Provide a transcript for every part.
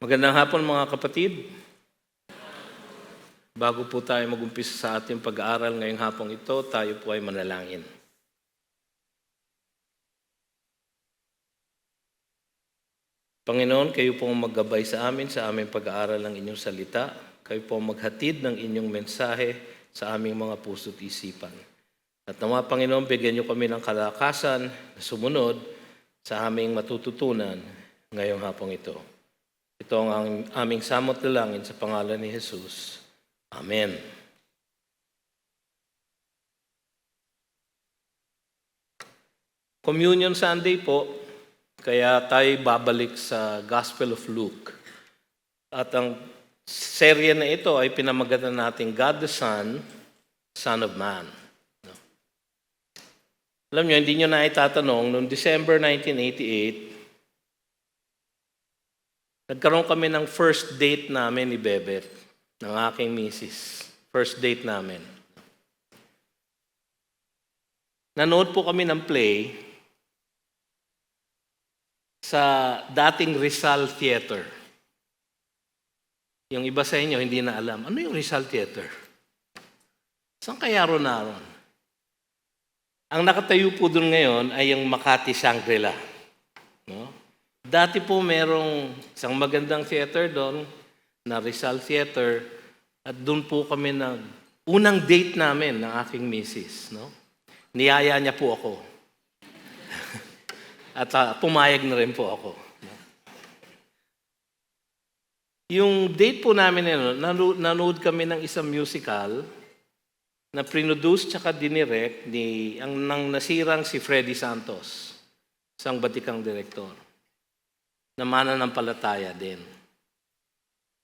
Magandang hapon mga kapatid. Bago po tayo mag-umpisa sa ating pag-aaral ngayong hapong ito, tayo po ay manalangin. Panginoon, kayo po ang maggabay sa aming pag-aaral ng inyong salita. Kayo po ang maghatid ng inyong mensahe sa aming mga puso't isipan. At nawa, Panginoon, bigyan niyo kami ng kalakasan na sumunod sa aming matututunan ngayong hapong ito. Ito ang aming samot dalangin sa pangalan ni Jesus. Amen. Communion Sunday po, kaya tayo babalik sa Gospel of Luke. At ang serye na ito ay pinamagatan natin God the Son, Son of Man. Alam nyo, hindi nyo na itatanong, noong December 1988, nagkaroon kami ng first date namin ni Bebet, ng aking misis. First date namin. Nanood po kami ng play sa dating Rizal Theater. Yung iba sa inyo hindi na alam, ano yung Rizal Theater? Saan kaya ron? Ang nakatayo po doon ngayon ay yung Makati Shangri-La. No? Dati po merong isang magandang theater doon, na Rizal Theater, at doon po kami unang date namin ng aking misis. No? Niyaya niya po ako. At pumayag na rin po ako. No? Yung date po namin, nanood kami ng isang musical na produce tsaka dinirect ng nasirang si Freddy Santos, isang batikang direktor, na mananampalataya din.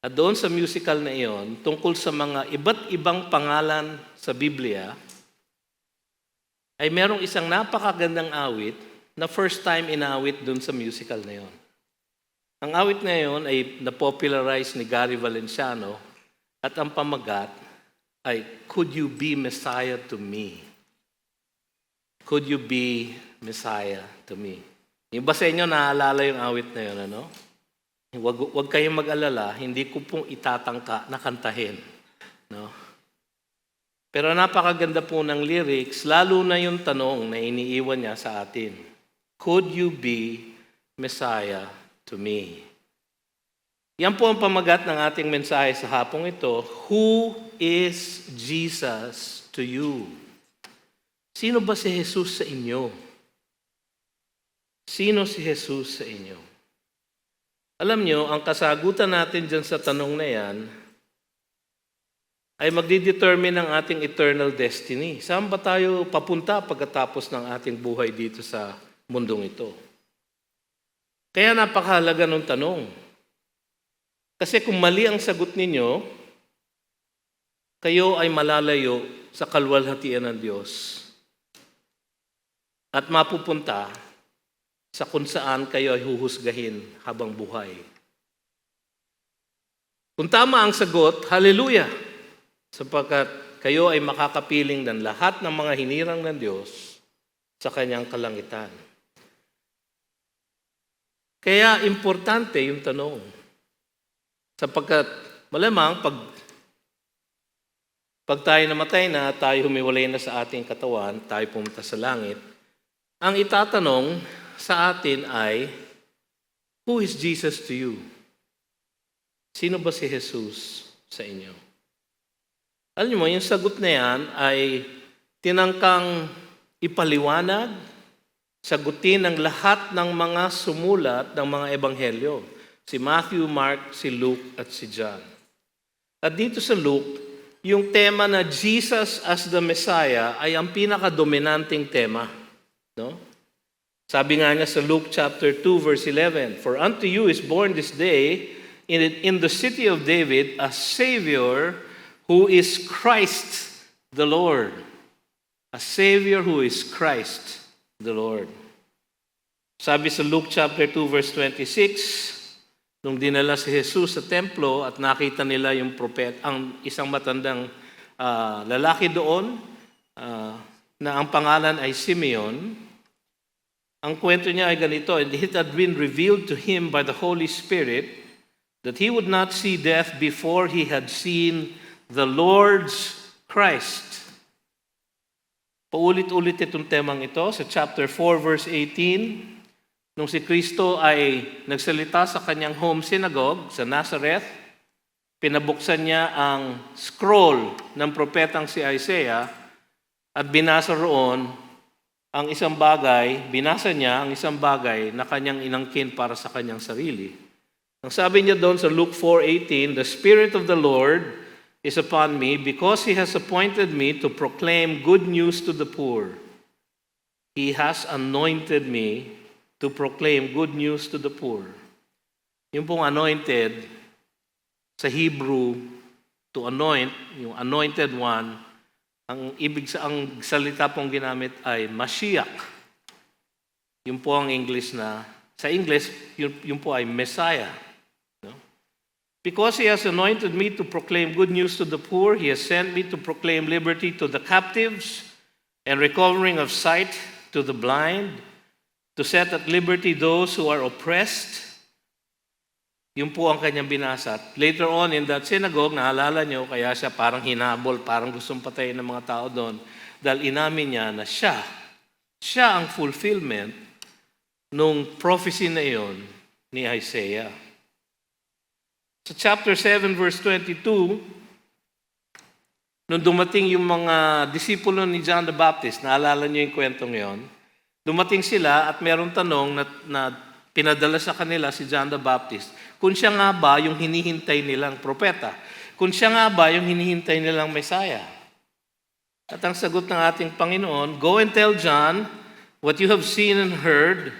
At doon sa musical na iyon, tungkol sa mga iba't ibang pangalan sa Biblia, ay merong isang napakagandang awit na first time inawit doon sa musical na iyon. Ang awit na iyon ay na-popularize ni Gary Valenciano at ang pamagat ay, "Could you be Messiah to me? Could you be Messiah to me?" Yung ba sa inyo naaalala yung awit na yun, ano? Huwag kayong mag-alala, hindi ko pong itatangka na kantahin. No? Pero napakaganda po ng lyrics, lalo na yung tanong na iniiwan niya sa atin. Could you be Messiah to me? Yan po ang pamagat ng ating mensahe sa hapong ito. Who is Jesus to you? Sino ba si Jesus sa inyo? Sino si Jesus sa inyo? Alam nyo, ang kasagutan natin dyan sa tanong na yan ay magdidetermine ng ating eternal destiny. Saan ba tayo papunta pagkatapos ng ating buhay dito sa mundong ito? Kaya napakahalaga ng tanong. Kasi kung mali ang sagot ninyo, kayo ay malalayo sa kaluwalhatian ng Diyos at mapupunta sa kung saan kayo ay huhusgahin habang buhay. Kung tama ang sagot, hallelujah! Sapagkat kayo ay makakapiling ng lahat ng mga hinirang ng Diyos sa kanyang kalangitan. Kaya importante yung tanong. Sapagkat malamang pag tayo namatay na, tayo humiwalay na sa ating katawan, tayo pumunta sa langit, ang itatanong sa atin ay, who is Jesus to you? Sino ba si Jesus sa inyo? Alam mo, yung sagot na yan ay tinangkang ipaliwanag, sagutin ng lahat ng mga sumulat ng mga ebanghelyo. Si Matthew, Mark, si Luke, at si John. At dito sa Luke, yung tema na Jesus as the Messiah ay ang pinaka-dominanting tema. No? Sabi nga niya sa Luke chapter 2, verse 11, "For unto you is born this day in the city of David a Savior who is Christ the Lord." A Savior who is Christ the Lord. Sabi sa Luke chapter 2, verse 26, nung dinala si Jesus sa templo at nakita nila yung ang isang matandang lalaki doon na ang pangalan ay Simeon, ang kwento niya ay ganito, "And it had been revealed to him by the Holy Spirit that he would not see death before he had seen the Lord's Christ. Paulit-ulit itong temang ito sa chapter 4, verse 18. Nung si Kristo ay nagsalita sa kanyang home synagogue sa Nazareth, pinabuksan niya ang scroll ng propetang si Isaiah at binasa roon ang isang bagay, binasa niya ang isang bagay na kanyang inangkin para sa kanyang sarili. Ang sabi niya doon sa Luke 4:18, "The Spirit of the Lord is upon me because He has appointed me to proclaim good news to the poor. He has anointed me to proclaim good news to the poor." Yung pong anointed, sa Hebrew, to anoint, yung anointed one, ang salita pong ginamit ay Mashiach. Yung po ang English na, sa English, yung po ay Messiah. Because He has anointed me to proclaim good news to the poor, He has sent me to proclaim liberty to the captives and recovering of sight to the blind, to set at liberty those who are oppressed. Yun po ang kanyang binasa. Later on in that synagogue, naalala nyo, kaya siya parang hinabol, parang gustong patayin ng mga tao doon. Dahil inamin niya na siya ang fulfillment nung prophecy na iyon ni Isaiah. Sa chapter 7, verse 22, nung dumating yung mga disipulo ni John the Baptist, naalala niyo yung kwentong yon, dumating sila at merong tanong na pinadala sa kanila si John the Baptist, kung siya nga ba yung hinihintay nilang propeta? Kung siya nga ba yung hinihintay nilang Messiah? At ang sagot ng ating Panginoon, "Go and tell John what you have seen and heard.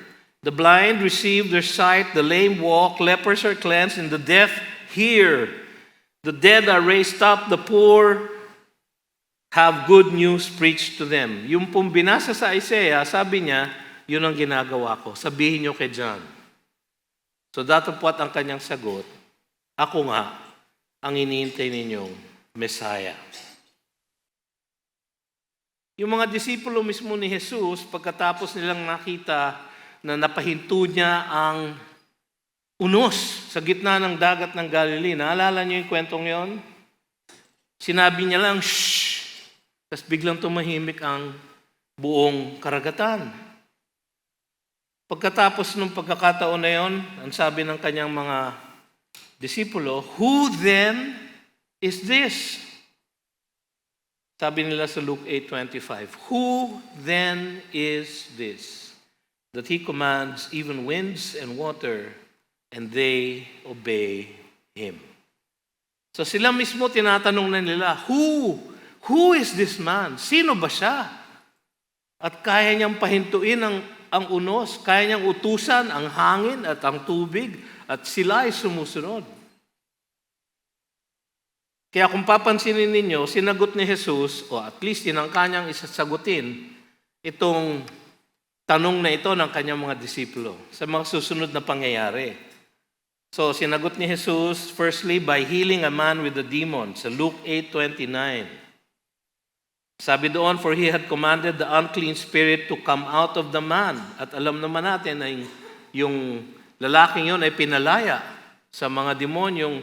The blind receive their sight, the lame walk, lepers are cleansed, and the deaf hear. The dead are raised up, the poor have good news preached to them." Yung pong binasa sa Isaiah, sabi niya, yun ang ginagawa ko. Sabihin niyo kay John. So datapwat ang kanyang sagot, ako nga ang iniintay ninyong Messiah. Yung mga disipulo mismo ni Jesus, pagkatapos nilang nakita na napahinto niya ang unos sa gitna ng dagat ng Galilee. Naalala niyo yung kwentong yon? Sinabi niya lang, "Shh!" Tapos biglang tumahimik ang buong karagatan. Pagkatapos ng pagkakataon na yon, ang sabi ng kanyang mga disipulo, "Who then is this?" Sabi nila sa Luke 8:25, "Who then is this, that He commands even winds and water, and they obey Him?" So sila mismo tinatanong na nila, Who is this man? Sino ba siya? At kaya niyang pahintuin ang unos, kaya niyang utusan ang hangin at ang tubig, at sila ay sumusunod. Kaya kung papansinin ninyo, sinagot ni Jesus, o at least yun ang kanyang isasagutin, itong tanong na ito ng kanyang mga disipulo sa mga susunod na pangyayari. So, sinagot ni Jesus, firstly, by healing a man with a demon, sa Luke 8:29. Sabi doon, "For He had commanded the unclean spirit to come out of the man." At alam naman natin na yung lalaking yun ay pinalaya sa mga demonyong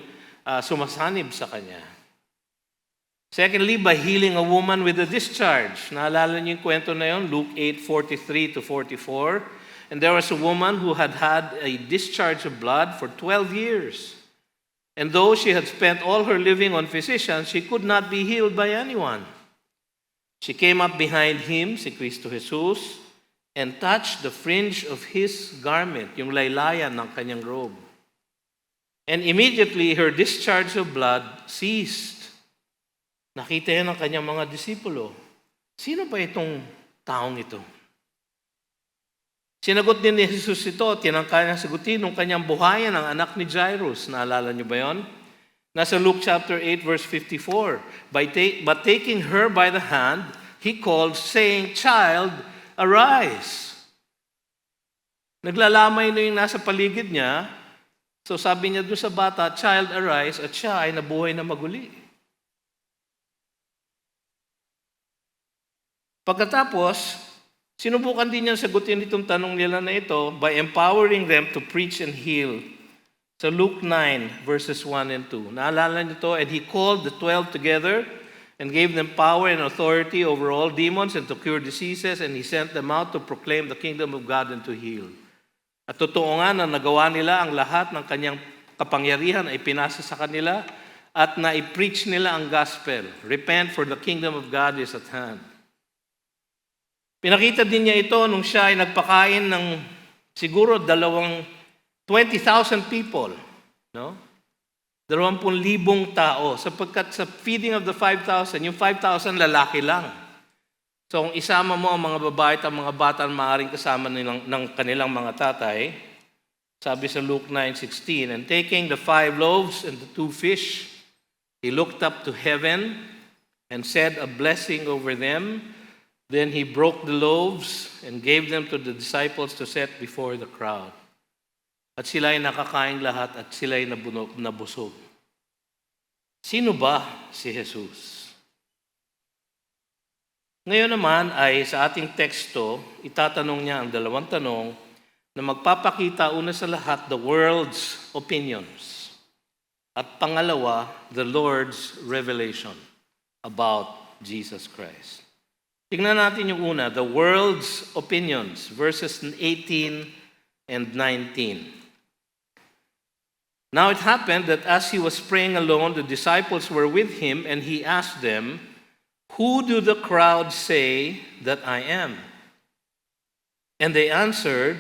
sumasanib sa kanya. Secondly, by healing a woman with a discharge. Naalala niyo yung kwento na yun, Luke 8:43-44. "And there was a woman who had had a discharge of blood for 12 years. And though she had spent all her living on physicians, she could not be healed by anyone. She came up behind Him," si Kristo Jesus, "and touched the fringe of His garment," yung laylayan ng kanyang robe. "And immediately her discharge of blood ceased." Nakita yan ng kanyang mga disipulo. Sino ba itong taong ito? Sinagot din ni Jesus ito, tinangka niya sagutin nung kanyang buhayan ang anak ni Jairus. Naalala niyo ba yon? Nasa Luke chapter 8 verse 54. But taking her by the hand, He called, saying, "Child, arise." Naglalamay na yung nasa paligid niya. So sabi niya doon sa bata, "Child, arise," at siya ay nabuhay na maguli. Pagkatapos, sinubukan din niyang sagutin itong tanong nila na ito by empowering them to preach and heal. Sa Luke 9, verses 1 and 2. Naalala niyo to? And he called the 12 together and gave them power and authority over all demons and to cure diseases, and he sent them out to proclaim the kingdom of God and to heal. At totoo nga na nagawa nila ang lahat ng kanyang kapangyarihan ay pinasa sa kanila at na-preach nila ang gospel. Repent, for the kingdom of God is at hand. Pinakita din niya ito nung siya ay nagpakain ng siguro 20,000 people, no? 20,000 tao, sapagkat sa feeding of the 5,000, yung 5,000 lalaki lang. So kung isama mo ang mga babae at ang mga bata na maaaring kasama ng kanilang mga tatay, sabi sa Luke 9:16, and taking the 5 loaves and the 2 fish, he looked up to heaven and said a blessing over them. Then he broke the loaves and gave them to the disciples to set before the crowd. At sila ay nakakain lahat at sila ay nabusog. Sino ba si Jesus? Ngayon naman ay sa ating teksto, itatanong niya ang 2 tanong na magpapakita una sa lahat the world's opinions. At pangalawa, the Lord's revelation about Jesus Christ. Tingnan natin yung una, the world's opinions, verses 18 and 19. Now it happened that as he was praying alone, the disciples were with him, and he asked them, "Who do the crowd say that I am?" And they answered,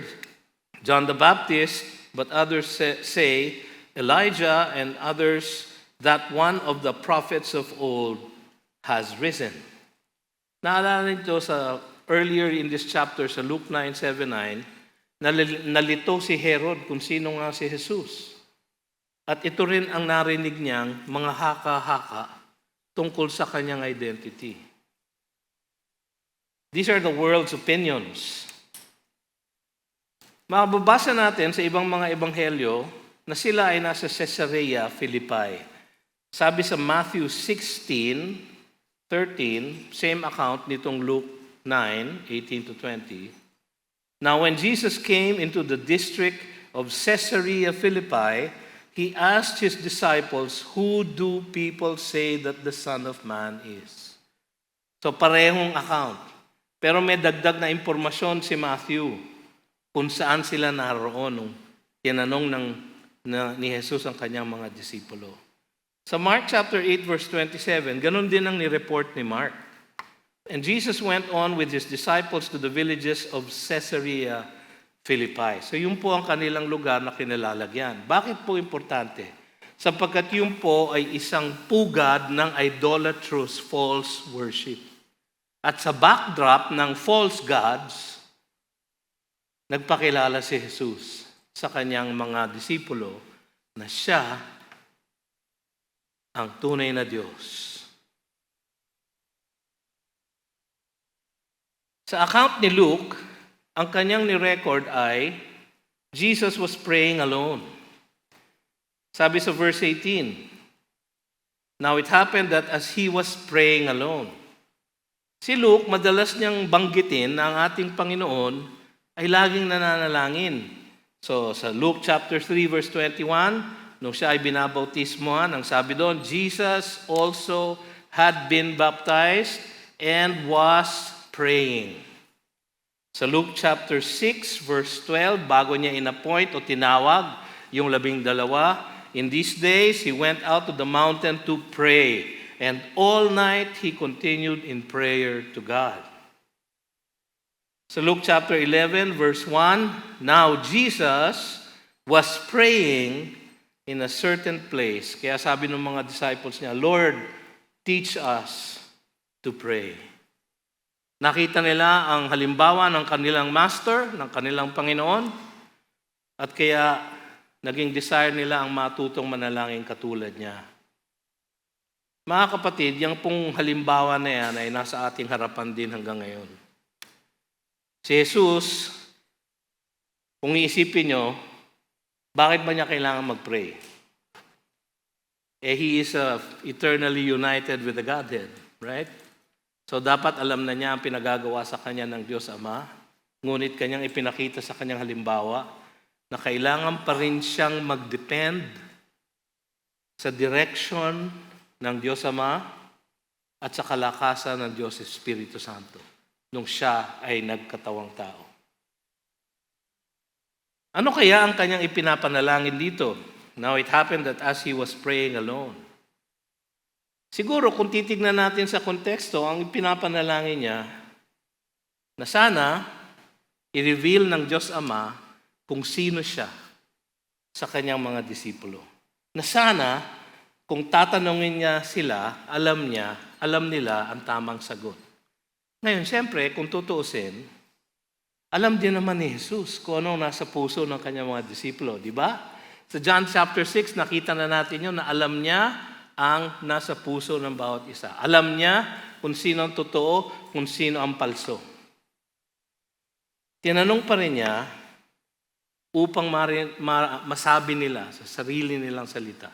"John the Baptist, but others say Elijah, and others that one of the prophets of old has risen." Naalala nito sa earlier in this chapter sa Luke 9:7-9, nalito si Herod kung sino nga si Jesus. At ito rin ang narinig niyang mga haka-haka tungkol sa kanyang identity. These are the world's opinions. Mababasa natin sa ibang mga ebanghelyo na sila ay nasa Caesarea Philippi. Sabi sa Matthew 16:13, same account nitong Luke 9:18-20. Now when Jesus came into the district of Caesarea Philippi, he asked his disciples, "Who do people say that the Son of Man is?" So parehong account. Pero may dagdag na impormasyon si Matthew kung saan sila naroon nung tinanong ni Jesus ang kanyang mga disipulo. Sa Mark chapter 8 verse 27, ganun din ang ni-report ni Mark. And Jesus went on with his disciples to the villages of Caesarea Philippi. So yun po ang kanilang lugar na kinalalagyan. Bakit po importante? Sapagkat yun po ay isang pugad ng idolatrous false worship. At sa backdrop ng false gods, nagpakilala si Jesus sa kanyang mga disipulo na siya ang tunay na Diyos. Sa account ni Luke, ang kanyang ni-record ay, Jesus was praying alone. Sabi sa verse 18, now it happened that as he was praying alone. Si Luke, madalas niyang banggitin na ang ating Panginoon ay laging nananalangin. So sa Luke chapter 3 verse 21, nung siya ay binabautismohan, ang sabi doon, Jesus also had been baptized and was praying. Sa Luke chapter 6 verse 12, bago niya inappoint o tinawag yung 12, in these days he went out to the mountain to pray, and all night he continued in prayer to God. Sa Luke chapter 11 verse 1, now Jesus was praying in a certain place. Kaya sabi ng mga disciples niya, Lord, teach us to pray. Nakita nila ang halimbawa ng kanilang master, ng kanilang Panginoon, at kaya naging desire nila ang matutong manalangin katulad niya. Mga kapatid, yung pong halimbawa na yan ay nasa ating harapan din hanggang ngayon. Si Jesus, kung iisipin nyo, bakit ba niya kailangan mag-pray? He is eternally united with the Godhead, right? So dapat alam na niya ang pinagagawa sa kanya ng Diyos Ama, ngunit kanyang ipinakita sa kanyang halimbawa na kailangan pa rin siyang mag-depend sa direction ng Diyos Ama at sa kalakasan ng Diyos Espiritu Santo nung siya ay nagkatawang tao. Ano kaya ang kanyang ipinapanalangin dito? Now it happened that as he was praying alone. Siguro kung titignan natin sa konteksto, ang ipinapanalangin niya na sana i-reveal ng Diyos Ama kung sino siya sa kanyang mga disipulo. Na sana kung tatanungin niya sila, alam nila ang tamang sagot. Ngayon, siyempre, kung tutuusin, alam din naman ni Jesus kung anong nasa puso ng kanyang mga disipulo, di ba? Sa John chapter 6, nakita na natin yun na alam niya ang nasa puso ng bawat isa. Alam niya kung sino ang totoo, kung sino ang palso. Tinanong pa rin niya upang masabi nila sa sarili nilang salita,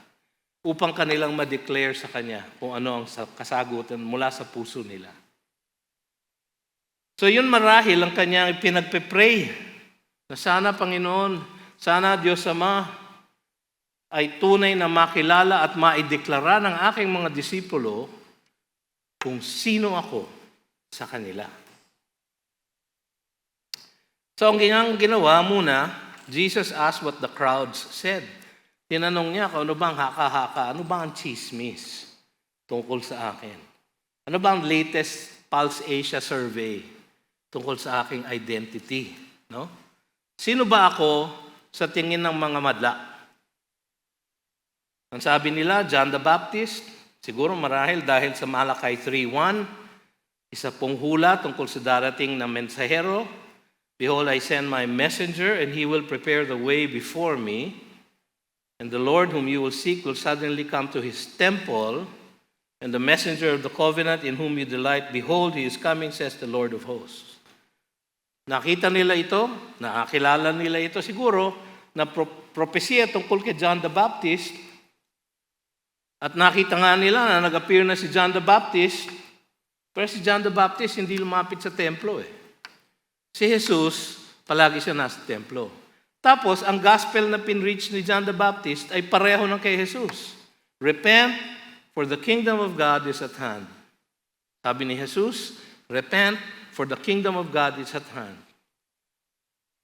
upang kanilang ma-declare sa kanya kung ano ang kasagutan mula sa puso nila. So yun marahil ang kanyang pinagpe-pray na sana Panginoon, sana Diyos Ama ay tunay na makilala at maideklara ng aking mga disipulo kung sino ako sa kanila. So ang ginawa muna, Jesus asked what the crowds said. Tinanong niya kung ano bang haka-haka, ano bang chismis tungkol sa akin? Ano bang latest Pulse Asia survey tungkol sa aking identity? No? Sino ba ako sa tingin ng mga madla? Ang sabi nila, John the Baptist, siguro marahil dahil sa Malakay 3:1, isa pong hula tungkol sa darating na mensahero. Behold, I send my messenger, and he will prepare the way before me. And the Lord whom you will seek will suddenly come to his temple, and the messenger of the covenant in whom you delight, behold, he is coming, says the Lord of hosts. Nakita nila ito, nakakilala nila ito, siguro, na propesya tungkol kay John the Baptist, at nakita nga nila na nag-appear na si John the Baptist, pero si John the Baptist hindi lumapit sa templo eh. Si Jesus, palagi siya nasa templo. Tapos, ang gospel na pinreach ni John the Baptist ay pareho ng kay Jesus. Repent, for the kingdom of God is at hand. Sabi ni Jesus, repent, for the kingdom of God is at hand.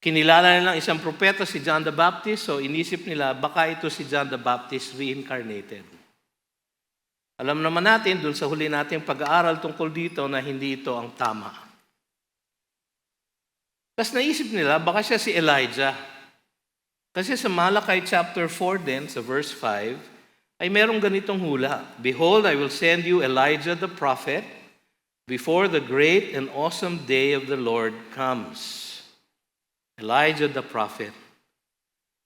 Kinilala nilang isang propeta si John the Baptist, so inisip nila, baka ito si John the Baptist reincarnated. Alam naman natin, dun sa huli nating pag-aaral tungkol dito, na hindi ito ang tama. Tapos naisip nila, baka siya si Elijah. Kasi sa Malakay chapter 4 din, sa verse 5, ay merong ganitong hula. Behold, I will send you Elijah the prophet before the great and awesome day of the Lord comes. Elijah the prophet.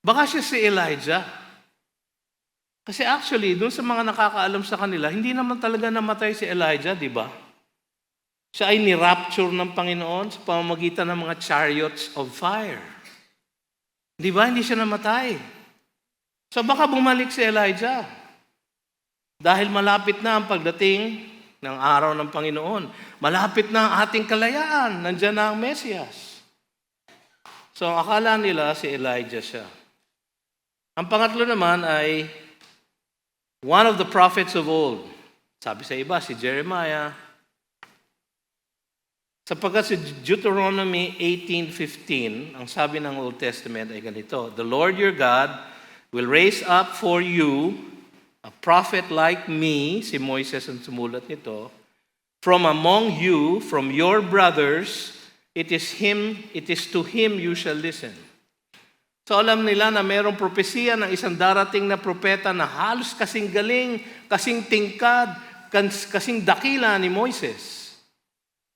Baka siya si Elijah. Kasi actually, dun sa mga nakakaalam sa kanila, hindi naman talaga namatay si Elijah, di ba? Siya ay ni-rapture ng Panginoon sa pamamagitan ng mga chariots of fire. Di ba? Hindi siya namatay. So baka bumalik si Elijah. Dahil malapit na ang pagdating ng araw ng Panginoon. Malapit na ang ating kalayaan. Nandiyan na ang Mesiyas. So akala nila si Elijah siya. Ang pangatlo naman ay one of the prophets of old. Sabi sa iba, si Jeremiah. Sapagkat sa Deuteronomy 18:15, ang sabi ng Old Testament ay ganito, the Lord your God will raise up for you a prophet like me, si Moises ang sumulat nito, from among you, from your brothers, it is to him you shall listen. So alam nila na mayroong propesiya ng isang darating na propeta na halos kasing galing, kasing tingkad, kasing dakila ni Moises.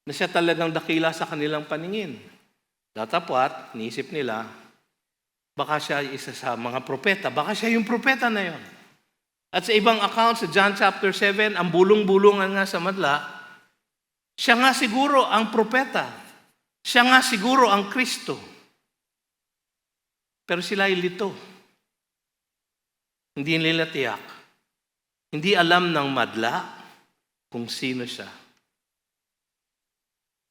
Na siya talagang dakila sa kanilang paningin. Datapwat, niisip nila, baka siya isa sa mga propeta. Baka siya yung propeta na yon. At sa ibang account, sa John chapter 7, ang bulong-bulungan nga sa madla, siya nga siguro ang propeta. Siya nga siguro ang Kristo. Pero sila ay lito. Hindi nila tiyak. Hindi alam ng madla kung sino siya.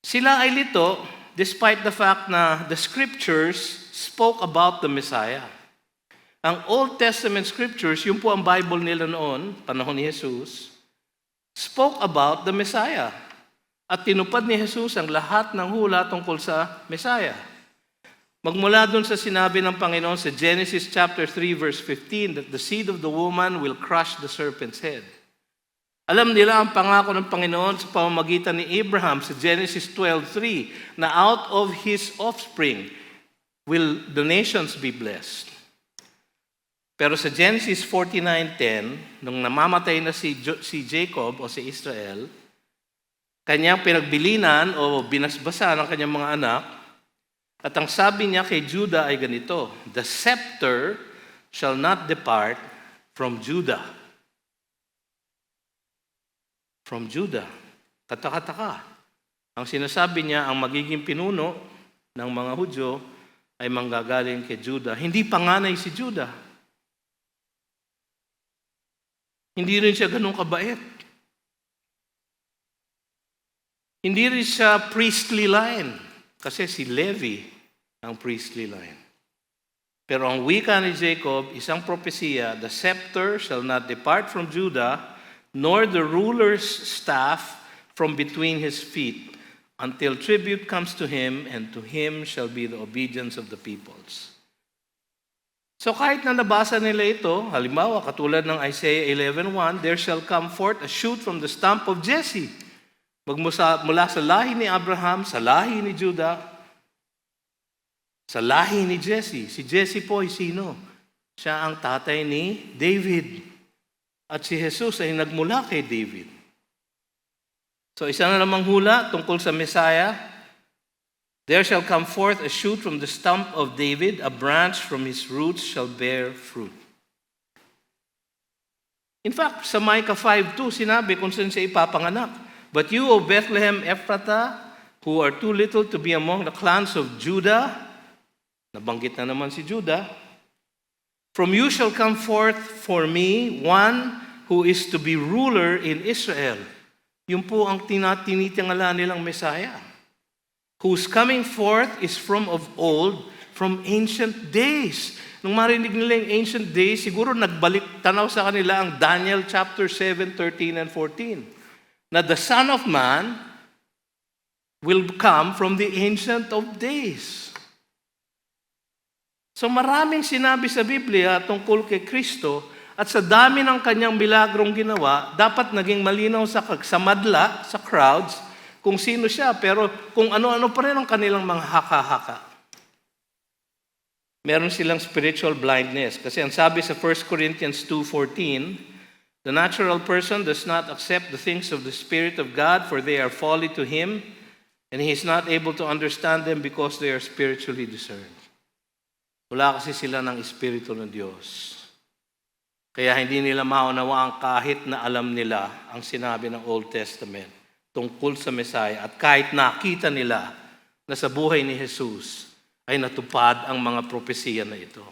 Sila ay lito despite the fact na the scriptures spoke about the Messiah. Ang Old Testament scriptures, yun po ang Bible nila noon, panahon ni Jesus, spoke about the Messiah. At tinupad ni Jesus ang lahat ng hula tungkol sa Messiah. Magmula dun sa sinabi ng Panginoon sa Genesis chapter 3 verse 15 that the seed of the woman will crush the serpent's head. Alam nila ang pangako ng Panginoon sa pamamagitan ni Abraham sa Genesis 12:3 na out of his offspring will the nations be blessed. Pero sa Genesis 49:10, nung namamatay na si Jacob o si Israel, kanyang pinagbilinan o binasbasa ng kanyang mga anak, at ang sabi niya kay Judah ay ganito, the scepter shall not depart from Judah. From Judah. Kataka-taka. Ang sinasabi niya, ang magiging pinuno ng mga Hudyo ay manggagaling kay Judah. Hindi panganay si Judah. Hindi rin siya ganun kabait. Hindi rin siya priestly line. Kasi si Levi ang priestly line. Pero ang wika ni Jacob, isang propesiya, the scepter shall not depart from Judah, nor the ruler's staff from between his feet, until tribute comes to him, and to him shall be the obedience of the peoples. So kahit na nabasa nila ito, halimbawa katulad ng Isaiah 11:1, there shall come forth a shoot from the stump of Jesse. Mula sa lahi ni Abraham, sa lahi ni Judah, sa lahi ni Jesse. Si Jesse po ay sino? Siya ang tatay ni David. At si Jesus ay nagmula kay David. So isa na namang hula tungkol sa Messiah. There shall come forth a shoot from the stump of David, a branch from his roots shall bear fruit. In fact, sa Micah 5:2, sinabi kung saan siya ipapanganak. But you, O Bethlehem Ephratah, who are too little to be among the clans of Judah, nabanggit na naman si Judah, from you shall come forth for me one who is to be ruler in Israel. Yun po ang tinitingala nilang Messiah. Whose coming forth is from of old, from ancient days. Nung marinig nila yung ancient days, siguro nagbalik tanaw sa kanila ang Daniel chapter 7, 13, and 14. Na the Son of Man will come from the ancient of days. So maraming sinabi sa Biblia tungkol kay Kristo at sa dami ng kanyang milagrong ginawa, dapat naging malinaw sa madla, sa crowds, kung sino siya. Pero kung ano-ano pa rin ang kanilang mga haka-haka. Meron silang spiritual blindness. Kasi ang sabi sa 1 Corinthians 2:14, the natural person does not accept the things of the Spirit of God, for they are folly to him, and he is not able to understand them because they are spiritually discerned. Wala kasi sila ng Espiritu ng Diyos. Kaya hindi nila maunawaan kahit na alam nila ang sinabi ng Old Testament tungkol sa Messiah, at kahit nakita nila na sa buhay ni Jesus ay natupad ang mga propesiya na ito.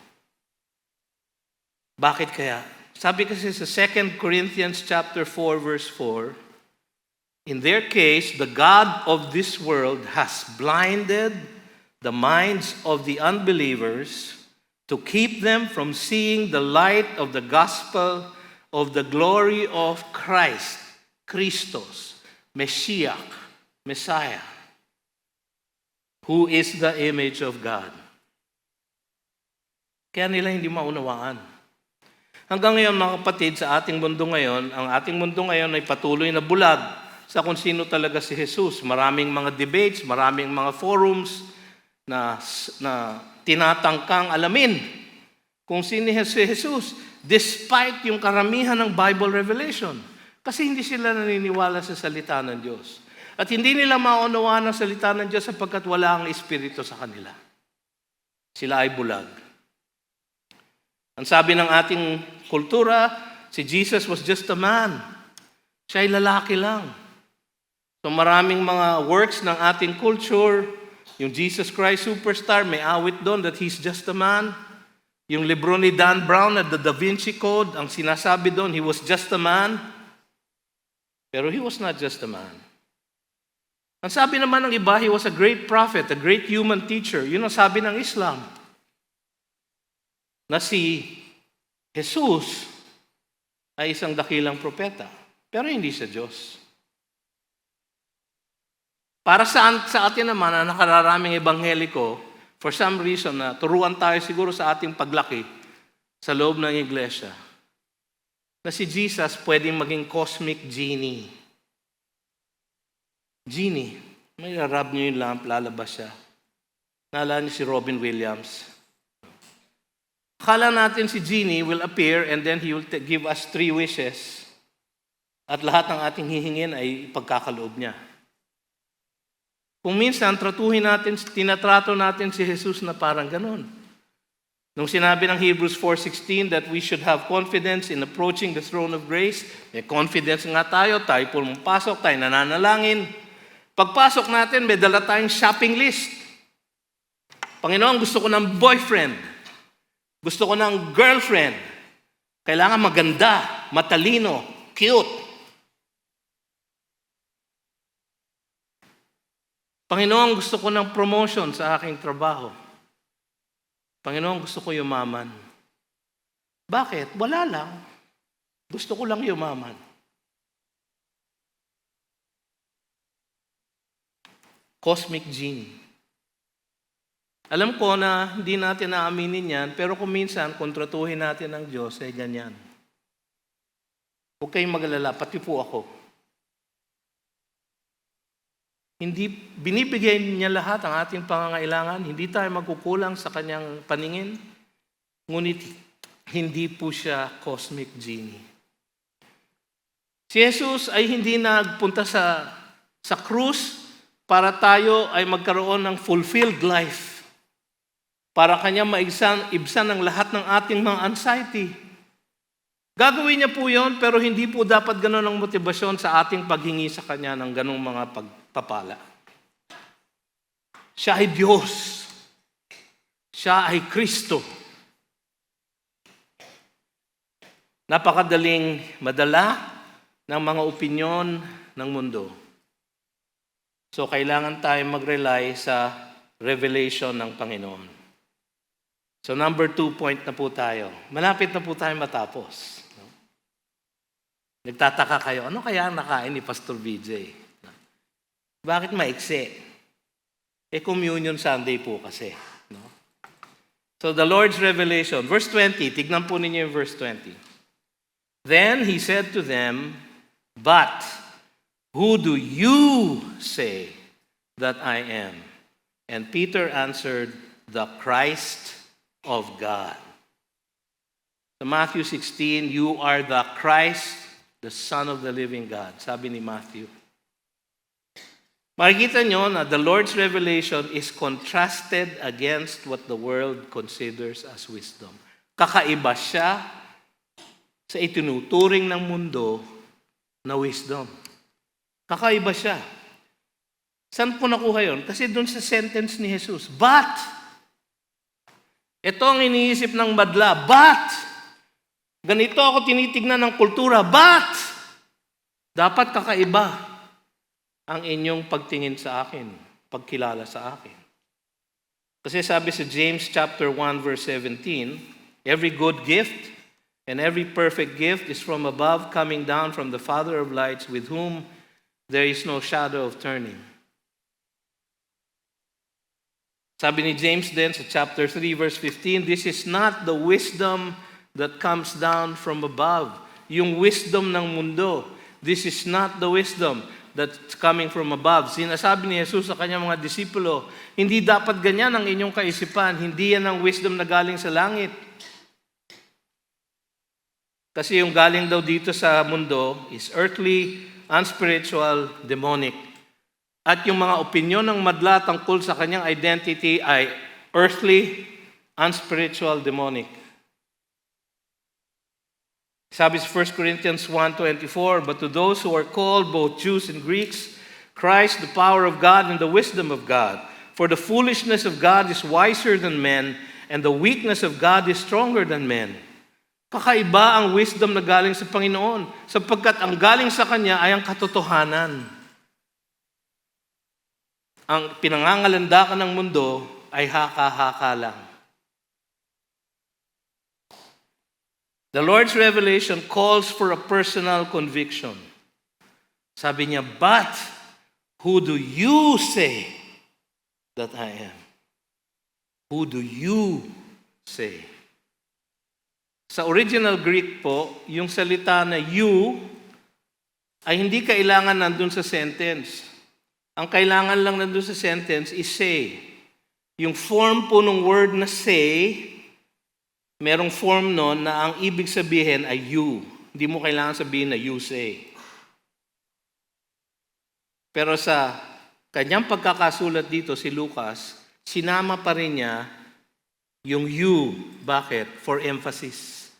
Bakit kaya? Sabi kasi sa 2 Corinthians chapter 4 verse 4, in their case, the God of this world has blinded the minds of the unbelievers to keep them from seeing the light of the gospel of the glory of Christ, Christos, Messiah, Messiah, who is the image of God. Kaya nila hindi maunawaan. Hanggang ngayon, mga kapatid, sa ating mundo ngayon, ang ating mundo ngayon ay patuloy na bulag sa kung sino talaga si Jesus. Maraming mga debates, maraming mga forums na tinatangkang alamin kung sino si Jesus, despite yung karamihan ng Bible revelation. Kasi hindi sila naniniwala sa salita ng Diyos. At hindi nila maunawaan ang salita ng Diyos sapagkat wala ang Espiritu sa kanila. Sila ay bulag. Ang sabi ng ating kultura, si Jesus was just a man. Siya ay lalaki lang. So maraming mga works ng ating culture, yung Jesus Christ Superstar, may awit doon that he's just a man. Yung libro ni Dan Brown at the Da Vinci Code, ang sinasabi doon, he was just a man. Pero he was not just a man. Ang sabi naman ng iba, he was a great prophet, a great human teacher. Yun ang sabi ng Islam. Na si Jesus ay isang dakilang propeta. Pero hindi siya Diyos. Para sa atin naman, na nakararaming ebangheliko, for some reason, na turuan tayo siguro sa ating paglaki sa loob ng iglesia, na si Jesus pwedeng maging cosmic genie. Genie. May rarab niyo yung lamp, lalabas siya. Naalala niyo si Robin Williams. Akala natin si Genie will appear and then he will give us 3 wishes at lahat ng ating hihingin ay pagkakaloob niya. Kung minsan, tinatrato natin si Jesus na parang ganun. Nung sinabi ng Hebrews 4:16 that we should have confidence in approaching the throne of grace, may confidence nga tayo pumapasok, tayo nananalangin. Pagpasok natin, may dala tayong shopping list. Panginoon, gusto ko ng boyfriend. Gusto ko ng girlfriend. Kailangan maganda, matalino, cute. Panginoon, gusto ko ng promotion sa aking trabaho. Panginoon, gusto ko yumaman. Bakit? Wala lang. Gusto ko lang yumaman. Cosmic genie. Alam ko na hindi natin naaminin yan, pero kung minsan, kontratuhin natin ng Diyos, ay ganyan. Huwag kayong mag-alala, pati po ako. Hindi, binibigay niya lahat ang ating pangangailangan. Hindi tayo magkukulang sa kanyang paningin. Ngunit, hindi po siya cosmic genie. Si Jesus ay hindi nagpunta sa krus para tayo ay magkaroon ng fulfilled life. Para kanya maibsan ang lahat ng ating mga anxiety. Gagawin niya po yon, pero hindi po dapat gano'n ang motibasyon sa ating paghingi sa kanya ng ganong mga pagpapala. Siya ay Diyos. Siya ay Kristo. Napakadaling madala ng mga opinyon ng mundo. So, kailangan tayo mag-rely sa revelation ng Panginoon. So, number 2 point na po tayo. Malapit na po tayo matapos. Nagtataka kayo, ano kaya ang nakain ni Pastor BJ? Bakit maiksi? Communion Sunday po kasi. No? So, the Lord's revelation. Verse 20, tignan po ninyo yung verse 20. Then he said to them, "But who do you say that I am?" And Peter answered, "The Christ of God." So Matthew 16, "You are the Christ, the Son of the living God." Sabi ni Matthew. Makikita nyo na the Lord's revelation is contrasted against what the world considers as wisdom. Kakaiba siya sa itinuturing ng mundo na wisdom. Kakaiba siya. Saan po nakuha yun? Kasi doon sa sentence ni Jesus, "But," ito ang iniisip ng madla, "But," ganito ako tinitignan ng kultura, "But," dapat kakaiba ang inyong pagtingin sa akin, pagkilala sa akin. Kasi sabi sa James chapter 1 verse 17, "Every good gift and every perfect gift is from above, coming down from the Father of lights, with whom there is no shadow of turning." Sabi ni James din sa chapter 3 verse 15, "This is not the wisdom that comes down from above." Yung wisdom ng mundo. This is not the wisdom that's coming from above. Sinasabi ni Jesus sa kanyang mga disipulo, hindi dapat ganyan ang inyong kaisipan. Hindi yan ang wisdom na galing sa langit. Kasi yung galing daw dito sa mundo is earthly, unspiritual, demonic. At yung mga opinyon ng madla tungkol sa kanyang identity ay earthly, unspiritual, demonic. Sabi sa 1 Corinthians 1:24, "But to those who are called, both Jews and Greeks, Christ, the power of God and the wisdom of God. For the foolishness of God is wiser than men, and the weakness of God is stronger than men." Kakaiba ang wisdom na galing sa Panginoon, sapagkat ang galing sa Kanya ay ang katotohanan. ang pinangangalandakan ng mundo ay haka-haka lang. The Lord's revelation calls for a personal conviction. Sabi niya, but who do you say that I am? Who do you say? Sa original Greek po, yung salita na you ay hindi kailangan nandun sa sentence. Ang kailangan lang nandun sa sentence is say. Yung form po ng word na say, merong form nun na ang ibig sabihin ay you. Hindi mo kailangan sabihin na you say. Pero sa kanyang pagkakasulat dito, si Lucas, sinama pa rin niya yung you. Bakit? For emphasis.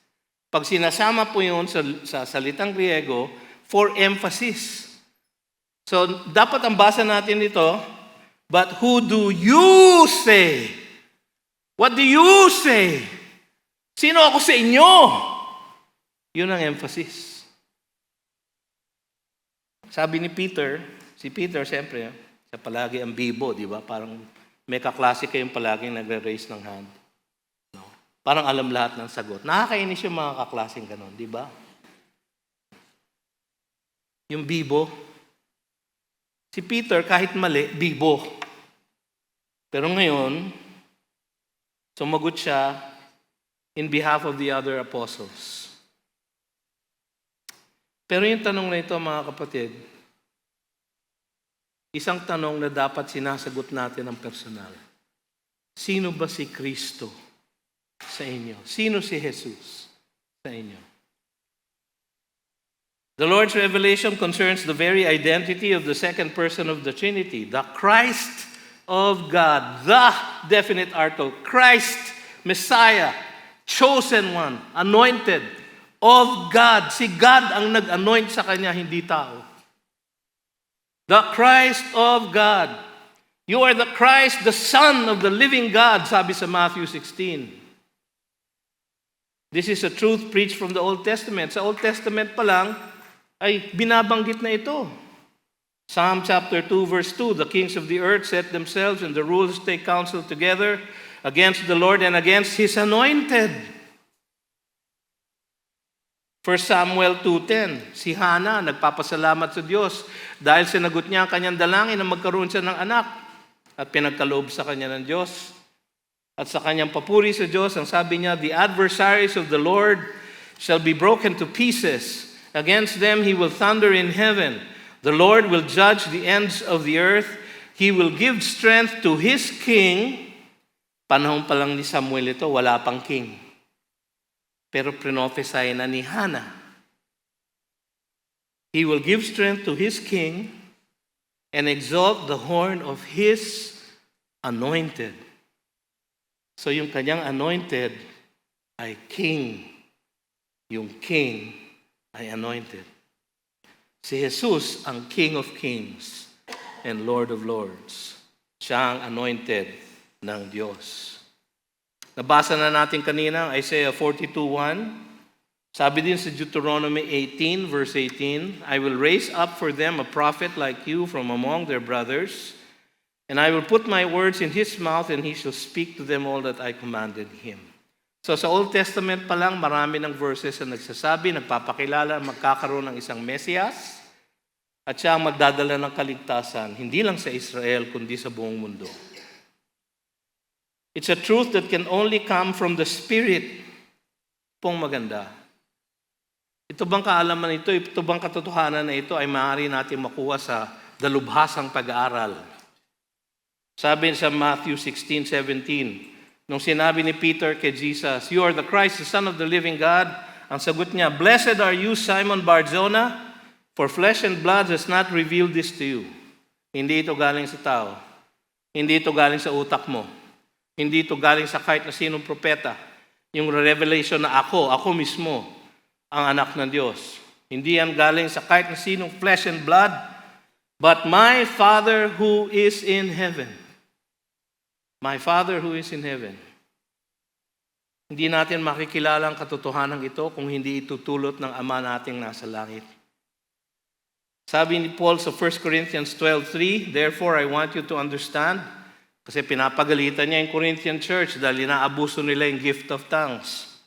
Pag sinasama po yun sa salitang Griego, for emphasis. So, dapat ang basa natin dito, but who do you say? What do you say? Sino ako sa inyo? Yun ang emphasis. Sabi ni Peter, si Peter, siyempre, siya palagi ang bibo, di ba? Parang may kaklase kayong palaging nagre-raise ng hand. No? Parang alam lahat ng sagot. Nakakainis yung mga kaklaseng ganon, di ba? Yung bibo. Si Peter, kahit mali, bibo. Pero ngayon, sumagot siya in behalf of the other apostles. Pero yung tanong na ito, mga kapatid, isang tanong na dapat sinasagot natin ng personal. Sino ba si Kristo sa inyo? Sino si Jesus sa inyo? The Lord's revelation concerns the very identity of the second person of the Trinity, the Christ of God, the definite article, Christ, Messiah, chosen one, anointed of God. Si God ang nag-anoint sa kanya, hindi tao. The Christ of God. You are the Christ, the Son of the living God, sabi sa Matthew 16. This is a truth preached from the Old Testament. Sa Old Testament pa lang, ay binabanggit na ito. Psalm chapter 2 verse 2, the kings of the earth set themselves and the rulers take counsel together against the Lord and against His anointed. 1 Samuel 2:10, si Hannah nagpapasalamat sa Diyos dahil sinagot niya ang kanyang dalangin na magkaroon siya ng anak at pinagkaloob sa kanya ng Diyos. At sa kanyang papuri sa Diyos, ang sabi niya, the adversaries of the Lord shall be broken to pieces. Against them He will thunder in heaven. The Lord will judge the ends of the earth. He will give strength to His king. Panahon pa lang ni Samuel ito, wala pang king. Pero prophesy na ni Hannah. He will give strength to His king and exalt the horn of His anointed. So yung kanyang anointed ay king. Yung king ay anointed. Si Jesus ang King of Kings and Lord of Lords. Siya ang anointed ng Diyos. Nabasa na natin kanina, Isaiah 42:1. Sabi din sa Deuteronomy 18, verse 18, I will raise up for them a prophet like you from among their brothers, and I will put my words in his mouth, and he shall speak to them all that I commanded him. So sa Old Testament pa lang, marami ng verses na nagsasabi, nagpapakilala, magkakaroon ng isang Mesiyas, at siya ang magdadala ng kaligtasan, hindi lang sa Israel, kundi sa buong mundo. It's a truth that can only come from the Spirit. Pong maganda. Ito bang kaalaman ito, ito bang katotohanan na ito ay maaari natin makuha sa dalubhasang pag-aaral. Sabi sa Matthew 16:17, nung sinabi ni Peter kay Jesus, you are the Christ, the Son of the living God, ang sagot niya, blessed are you, Simon Bar-Jonah, for flesh and blood has not revealed this to you. Hindi ito galing sa tao. Hindi ito galing sa utak mo. Hindi ito galing sa kahit na sinong propeta. Yung revelation na ako mismo, ang anak ng Diyos. Hindi yan galing sa kahit na sinong flesh and blood, but my Father who is in heaven. My Father who is in heaven. Hindi natin makikilala ang katotohanan ito kung hindi itutulot ng Ama nating nasa langit. Sabi ni Paul sa 1 Corinthians 12:3, therefore I want you to understand, kasi pinapagalitan niya yung Corinthian church dahil inaabuso nila yung gift of tongues.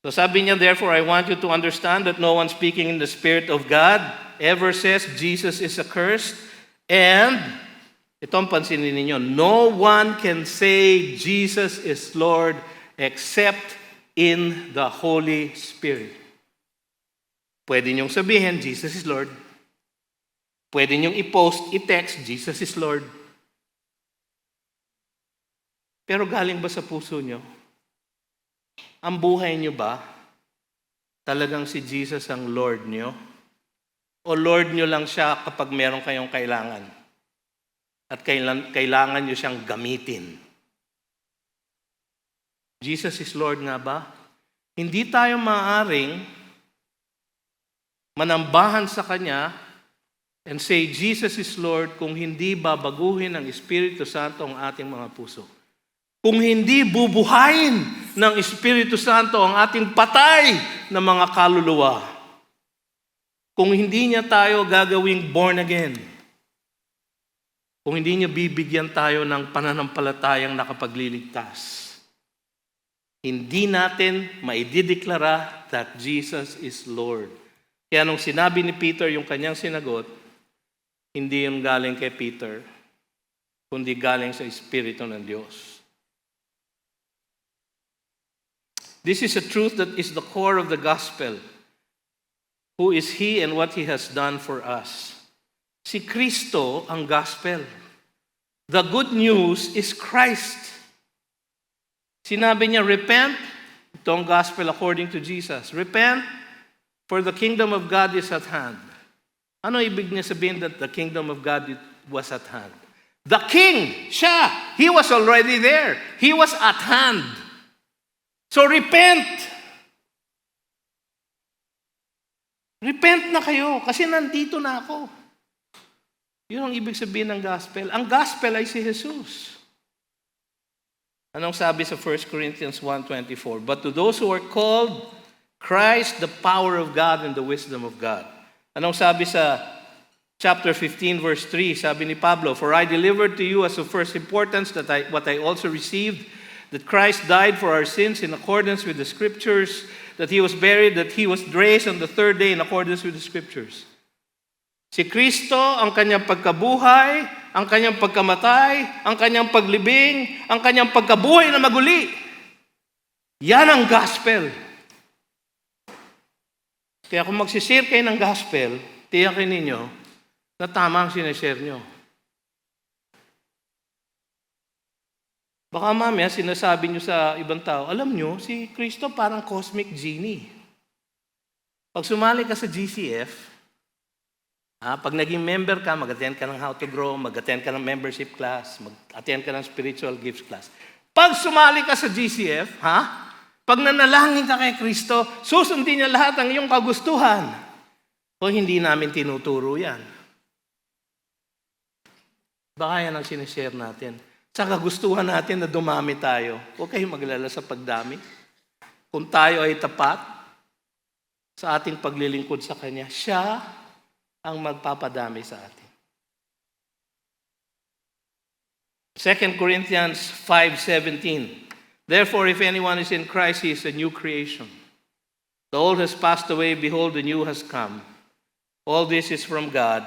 So sabi niya, therefore I want you to understand that no one speaking in the Spirit of God ever says Jesus is accursed, and ito ang pansinin ninyo, no one can say Jesus is Lord except in the Holy Spirit. Pwede niyong sabihin, Jesus is Lord. Pwede niyong i-post, i-text, Jesus is Lord. Pero galing ba sa puso niyo? Ang buhay niyo ba, talagang si Jesus ang Lord niyo? O Lord niyo lang siya kapag meron kayong kailangan? At kailangan niyo siyang gamitin? Jesus is Lord nga ba? Hindi tayo maaaring manambahan sa Kanya and say, Jesus is Lord, kung hindi babaguhin ng Espiritu Santo ang ating mga puso. Kung hindi bubuhayin ng Espiritu Santo ang ating patay na mga kaluluwa. Kung hindi niya tayo gagawing born again. Kung hindi niya bibigyan tayo ng pananampalatayang nakapagliligtas. Hindi natin maidideklara that Jesus is Lord. Kaya nung sinabi ni Peter yung kanyang sinagot, hindi yung galing kay Peter, kundi galing sa Espiritu ng Diyos. This is a truth that is the core of the gospel. Who is He and what He has done for us? Si Kristo ang gospel. The good news is Christ. Sinabi niya, repent. Ito ang gospel according to Jesus. Repent, for the kingdom of God is at hand. Ano ibig niya sabihin that the kingdom of God was at hand? The king, siya, he was already there. He was at hand. So repent. Repent na kayo kasi nandito na ako. Yun ang ibig sabihin ng gospel. Ang gospel ay si Jesus. Anong sabi sa 1 Corinthians 1:24? But to those who are called, Christ, the power of God and the wisdom of God. Anong sabi sa chapter 15, verse 3? Sabi ni Pablo, for I delivered to you as of first importance what I also received, that Christ died for our sins in accordance with the Scriptures, that He was buried, that He was raised on the third day in accordance with the Scriptures. Si Kristo, ang kanyang pagkabuhay, ang kanyang pagkamatay, ang kanyang paglibing, ang kanyang pagkabuhay na maguli. Yan ang gospel. Kaya kung magsishare kayo ng gospel, tiyakin ninyo na tama ang sinashare nyo. Baka mamaya sinasabi nyo sa ibang tao, alam nyo, si Kristo parang cosmic genie. Pag sumali ka sa GCF, pag naging member ka, mag-attend ka ng How to Grow, mag-attend ka ng membership class, mag-attend ka ng spiritual gifts class. Pag sumali ka sa GCF, pag nanalangin ka kay Kristo, susundin niya lahat ng iyong kagustuhan. O hindi namin tinuturo yan. Baka yan ang sinishare natin. Sa kagustuhan natin na dumami tayo, huwag kayong maglala sa pagdami. Kung tayo ay tapat sa ating paglilingkod sa Kanya, siya ang magpapadami sa atin. 2 Corinthians 5:17. Therefore, if anyone is in Christ, he is a new creation. The old has passed away, behold, the new has come. All this is from God,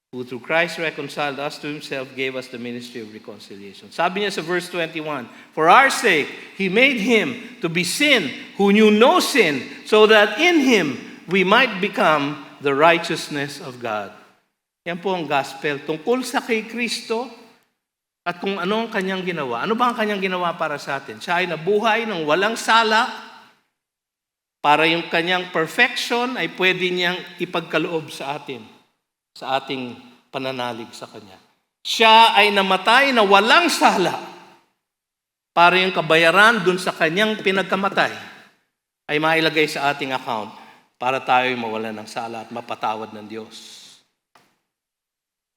who through Christ reconciled us to Himself, gave us the ministry of reconciliation. Sabi niya sa verse 21, for our sake, He made Him to be sin, who knew no sin, so that in Him we might become the righteousness of God. Yan po ang gospel. Tungkol sa kay Kristo, at kung ano ang kanyang ginawa. Ano ba ang kanyang ginawa para sa atin? Siya ay nabuhay ng walang sala para yung kanyang perfection ay pwede niyang ipagkaloob sa atin, sa ating pananalig sa Kanya. Siya ay namatay na walang sala para yung kabayaran dun sa kanyang pinagkamatay ay mailagay sa ating account para tayo mawalan ng sala at mapatawad ng Diyos.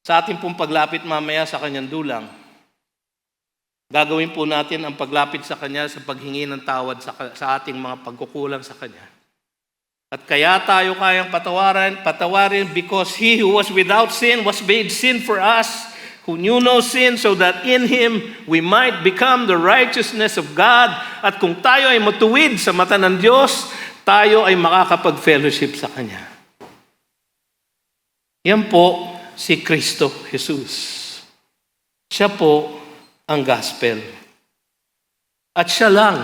Sa ating pong paglapit mamaya sa Kanyang dulang, gagawin po natin ang paglapit sa Kanya sa paghingi ng tawad sa ating mga pagkukulang sa Kanya. At kaya tayo kayang patawarin because He who was without sin was made sin for us, who knew no sin, so that in Him we might become the righteousness of God. At kung tayo ay matuwid sa mata ng Diyos, tayo ay makakapag-fellowship sa Kanya. Yan po si Kristo Jesus. Siya po ang gospel. At siya lang.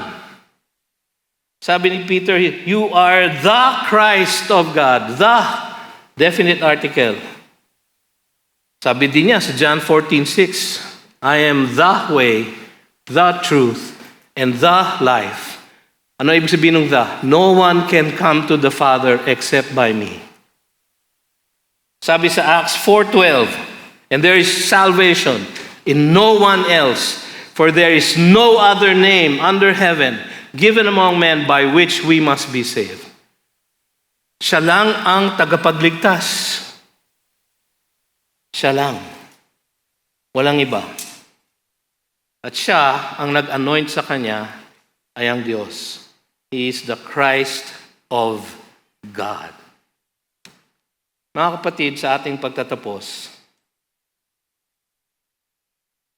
Sabi ni Peter, you are the Christ of God. The, definite article. Sabi din niya sa John 14:6, I am the way, the truth, and the life. Ano ibig sabihin ng the? No one can come to the Father except by me. Sabi sa Acts 4:12, and there is salvation in no one else, for there is no other name under heaven given among men by which we must be saved. Siya lang ang tagapagligtas. Siya lang. Walang iba. At siya, ang nag-anoint sa kanya, ay ang Diyos. He is the Christ of God. Mga kapatid, sa ating pagtatapos,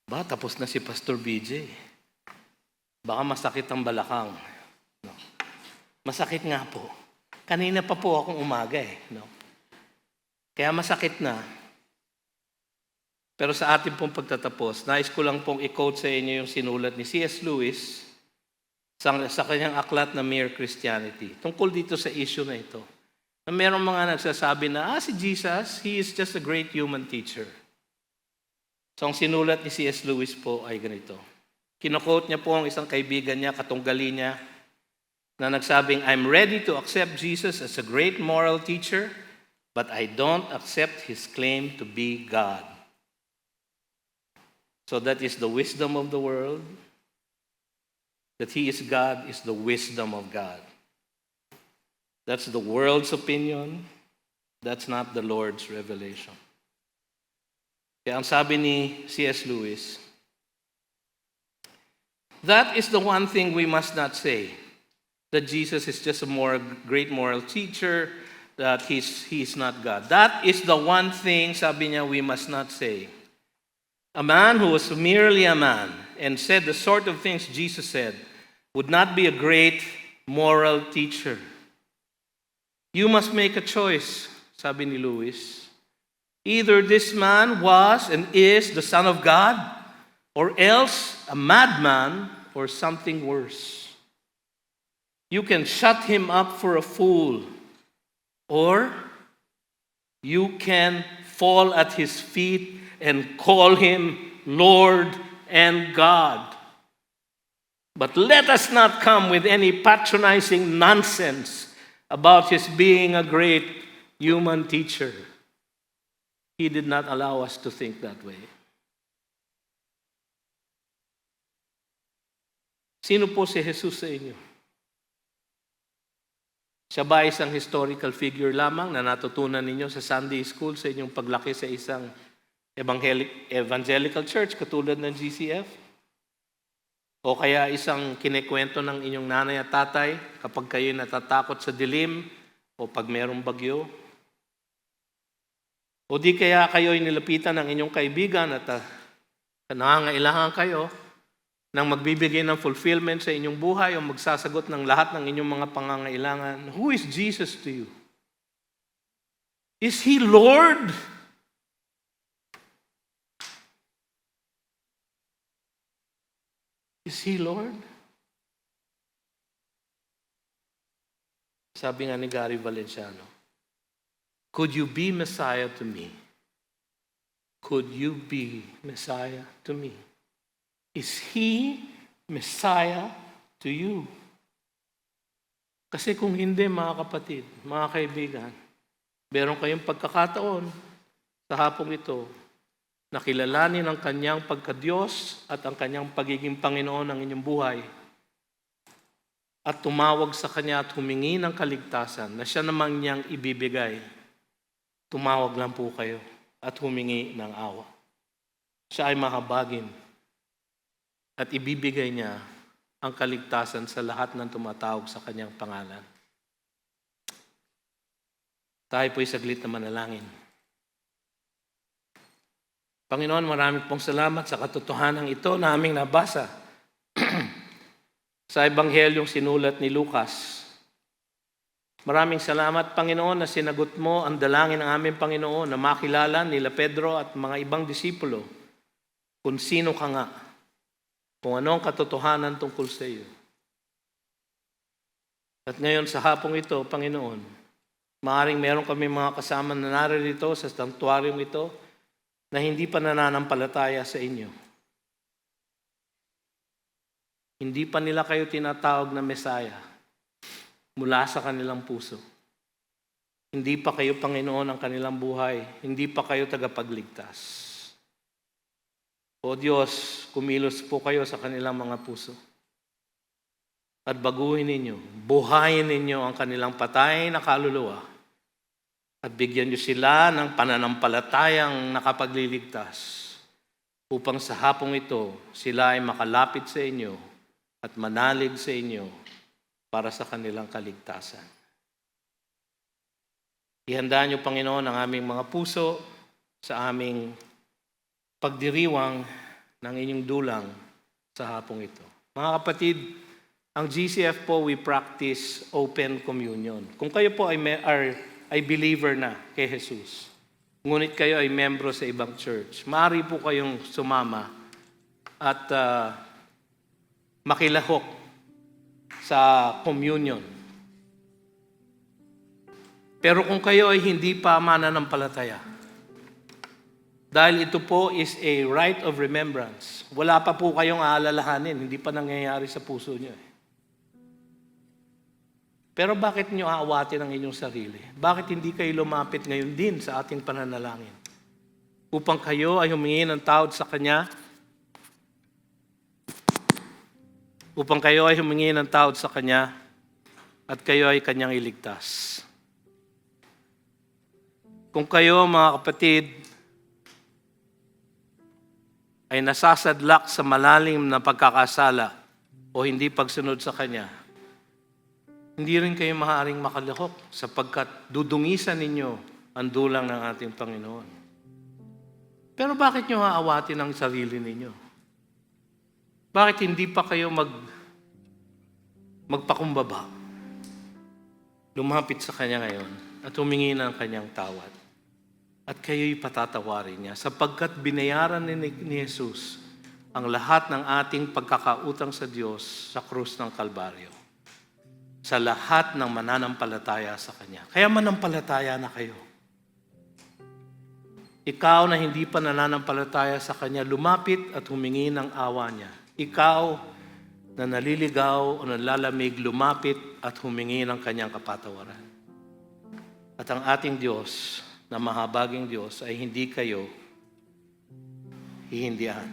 tapos na si Pastor BJ. Baka masakit ang balakang. No? Masakit nga po. Kanina pa po akong umaga No? Kaya masakit na. Pero sa ating pong pagtatapos, nais ko lang pong i-quote sa inyo yung sinulat ni C.S. Lewis sa kanyang aklat na Mere Christianity. Tungkol dito sa issue na ito. Na merong mga nagsasabi na, si Jesus, He is just a great human teacher. So ang sinulat ni C.S. Lewis po ay ganito. Kino-quote niya po ang isang kaibigan niya, katunggali niya, na nagsabing, I'm ready to accept Jesus as a great moral teacher, but I don't accept His claim to be God. So that is the wisdom of the world. That He is God is the wisdom of God. That's the world's opinion. That's not the Lord's revelation. Kaya ang sabi ni C.S. Lewis, that is the one thing we must not say. That Jesus is just a great moral teacher, that he's not God. That is the one thing, sabi niya, we must not say. A man who was merely a man and said the sort of things Jesus said would not be a great moral teacher. You must make a choice, sabi ni Lewis. Either this man was and is the Son of God, or else a madman or something worse. You can shut him up for a fool, or you can fall at his feet and call him Lord and God. But let us not come with any patronizing nonsense about his being a great human teacher. He did not allow us to think that way. Sino po si Jesus sa inyo? Siya ba isang historical figure lamang na natutunan ninyo sa Sunday school sa inyong paglaki sa isang evangelical church katulad ng GCF? O kaya isang kinekwento ng inyong nanay at tatay kapag kayo natatakot sa dilim o pag mayroong bagyo? O di kaya kayo'y nilapitan ng inyong kaibigan at nangangailangan kayo nang magbibigay ng fulfillment sa inyong buhay o magsasagot ng lahat ng inyong mga pangangailangan. Who is Jesus to you? Is He Lord? Is He Lord? Sabi nga ni Gary Valenciano, could you be Messiah to me? Could you be Messiah to me? Is He Messiah to you? Kasi kung hindi, mga kapatid, mga kaibigan, meron kayong pagkakataon sa hapong ito na kilalanin ang kanyang pagka-Diyos at ang kanyang pagiging Panginoon ng inyong buhay at tumawag sa Kanya at humingi ng kaligtasan na Siya namang niyang ibibigay. Tumawag lang po kayo at humingi ng awa. Siya ay mahabagin at ibibigay niya ang kaligtasan sa lahat ng tumatawag sa kanyang pangalan. Tayo po'y saglit na manalangin. Panginoon, marami pong salamat sa katotohanan ito na aming nabasa sa Ebanghelyong sinulat ni Lucas. Maraming salamat, Panginoon, na sinagot mo ang dalangin ng aming Panginoon na makilala nila Pedro at mga ibang disipulo kung sino ka nga, kung ano ang katotohanan tungkol sa iyo. At ngayon sa hapong ito, Panginoon, maaaring meron kami mga kasama na naririto sa sanktuaryong ito na hindi pa nananampalataya sa inyo. Hindi pa nila kayo tinatawag na Mesaya mula sa kanilang puso. Hindi pa kayo Panginoon ang kanilang buhay. Hindi pa kayo tagapagligtas. O Diyos, kumilos po kayo sa kanilang mga puso. At baguhin ninyo, buhayin ninyo ang kanilang patay na kaluluwa. At bigyan niyo sila ng pananampalatayang nakapagliligtas upang sa hapong ito, sila ay makalapit sa inyo at manalig sa inyo para sa kanilang kaligtasan. Ihanda niyo, Panginoon, ang aming mga puso sa aming pagdiriwang ng inyong dulang sa hapong ito. Mga kapatid, ang GCF po, we practice open communion. Kung kayo po ay believer na kay Jesus, ngunit kayo ay membro sa ibang church, maaari po kayong sumama at makilahok sa communion. Pero kung kayo ay hindi pa mananampalataya, dahil ito po is a rite of remembrance, wala pa po kayong aalalahanin, hindi pa nangyayari sa puso niyo. Pero bakit niyo aawatin ang inyong sarili? Bakit hindi kayo lumapit ngayon din sa ating pananalangin? Upang kayo ay humingi ng tawad sa Kanya? Upang kayo ay humingi ng tawad sa Kanya at kayo ay Kanyang iligtas. Kung kayo, mga kapatid, ay nasasadlak sa malalim na pagkakasala o hindi pagsunod sa Kanya, hindi rin kayo maaaring makalahok sapagkat dudungisan ninyo ang dulang ng ating Panginoon. Pero bakit nyo haawatin ang sarili ninyo? Bakit hindi pa kayo magpakumbaba? Lumapit sa Kanya ngayon at humingi ng Kanyang tawad. At kayo'y patatawarin niya sapagkat binayaran ni Jesus ang lahat ng ating pagkakautang sa Diyos sa krus ng Kalbaryo. Sa lahat ng mananampalataya sa Kanya. Kaya manampalataya na kayo. Ikaw na hindi pa nananampalataya sa Kanya, lumapit at humingi ng awa niya. Ikaw na naliligaw o nalalamig, lumapit at humingi ng Kanyang kapatawaran. At ang ating Diyos, na mahabaging Diyos, ay hindi kayo hihindihan.